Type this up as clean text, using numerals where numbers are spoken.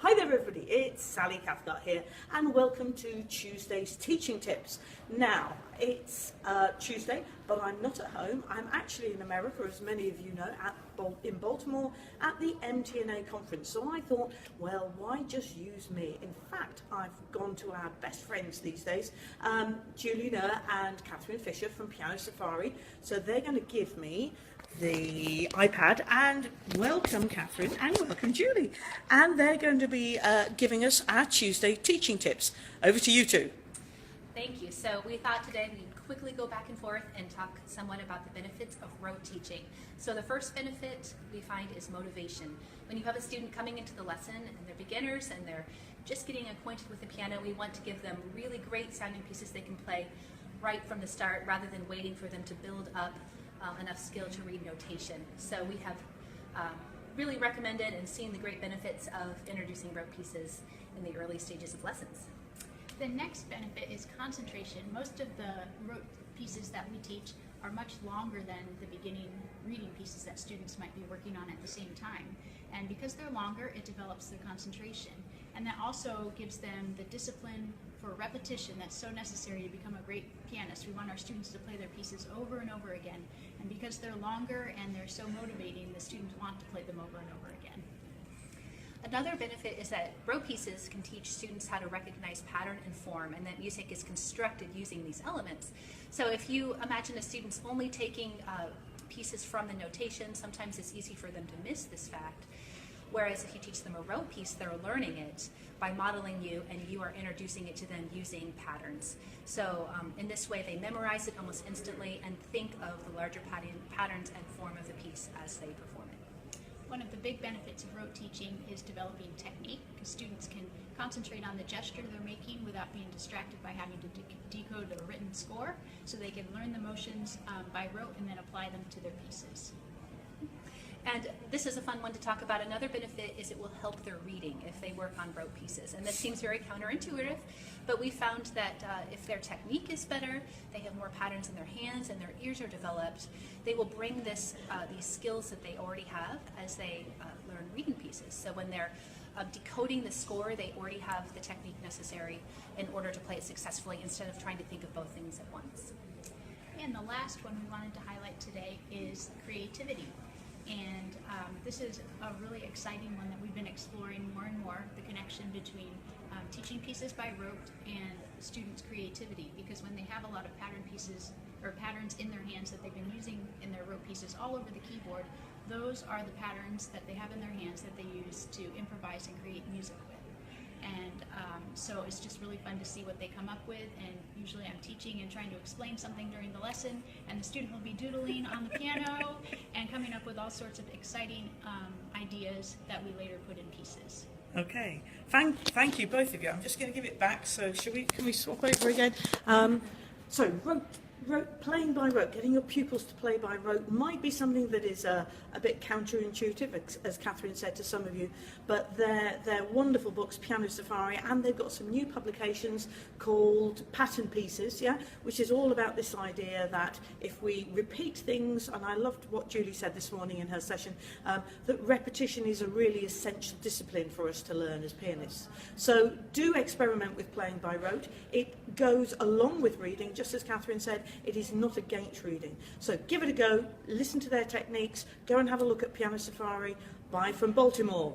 Hi there everybody, it's Sally Cathcart here and welcome to Tuesday's Teaching Tips. Now, it's Tuesday, but I'm not at home. I'm actually in America, as many of you know, in Baltimore at the MTNA conference. So I thought, well, why just use me? In fact, I've gone to our best friends these days, Knerr and Katherine Fisher from Piano Safari. So they're going to give me the iPad, and welcome Catherine and welcome Julie, and they're going to be giving us our Tuesday teaching tips. Over to you two. Thank you. So we thought today we'd quickly go back and forth and talk somewhat about the benefits of rote teaching. So the first benefit we find is motivation. When you have a student coming into the lesson and they're beginners and they're just getting acquainted with the piano, we want to give them really great sounding pieces they can play right from the start rather than waiting for them to build up enough skill to read notation. So we have really recommended and seen the great benefits of introducing rote pieces in the early stages of lessons. The next benefit is concentration. Most of the rote pieces that we teach are much longer than the beginning reading pieces that students might be working on at the same time. And because they're longer, it develops their concentration. And that also gives them the discipline for repetition that's so necessary to become a great pianist. We want our students to play their pieces over and over again. And because they're longer and they're so motivating, the students want to play them over and over again. Another benefit is that rote pieces can teach students how to recognize pattern and form, and that music is constructed using these elements. So if you imagine a student's only taking pieces from the notation, sometimes it's easy for them to miss this fact. Whereas if you teach them a rote piece, they're learning it by modeling you, and you are introducing it to them using patterns. So in this way, they memorize it almost instantly and think of the larger patterns and form of the piece as they perform it. One of the big benefits of rote teaching is developing technique, because students can concentrate on the gesture they're making without being distracted by having to decode a written score, so they can learn the motions by rote and then apply them to their pieces. And this is a fun one to talk about. Another benefit is it will help their reading if they work on rote pieces. And this seems very counterintuitive, but we found that if their technique is better, they have more patterns in their hands and their ears are developed, they will bring these skills that they already have as they learn reading pieces. So when they're decoding the score, they already have the technique necessary in order to play it successfully instead of trying to think of both things at once. And the last one we wanted to highlight today is creativity. And this is a really exciting one that we've been exploring more and more, the connection between teaching pieces by rote and students' creativity, because when they have a lot of pattern pieces or patterns in their hands that they've been using in their rote pieces all over the keyboard, those are the patterns that they have in their hands that they use to improvise and create music with. And so it's just really fun to see what they come up with, and usually I'm teaching and trying to explain something during the lesson, and the student will be doodling on the piano and coming up with all sorts of exciting ideas that we later put in pieces. Okay, thank you both of you. I'm just going to give it back. So can we swap over again? So playing by rote, getting your pupils to play by rote might be something that is a bit counterintuitive, as Catherine said to some of you, but they're wonderful books, Piano Safari, and they've got some new publications called Pattern Pieces, which is all about this idea that if we repeat things, and I loved what Julie said this morning in her session, that repetition is a really essential discipline for us to learn as pianists. So do experiment with playing by rote. It goes along with reading, just as Catherine said. It is not against reading. So give it a go, listen to their techniques, go and have a look at Piano Safari. Bye from Baltimore.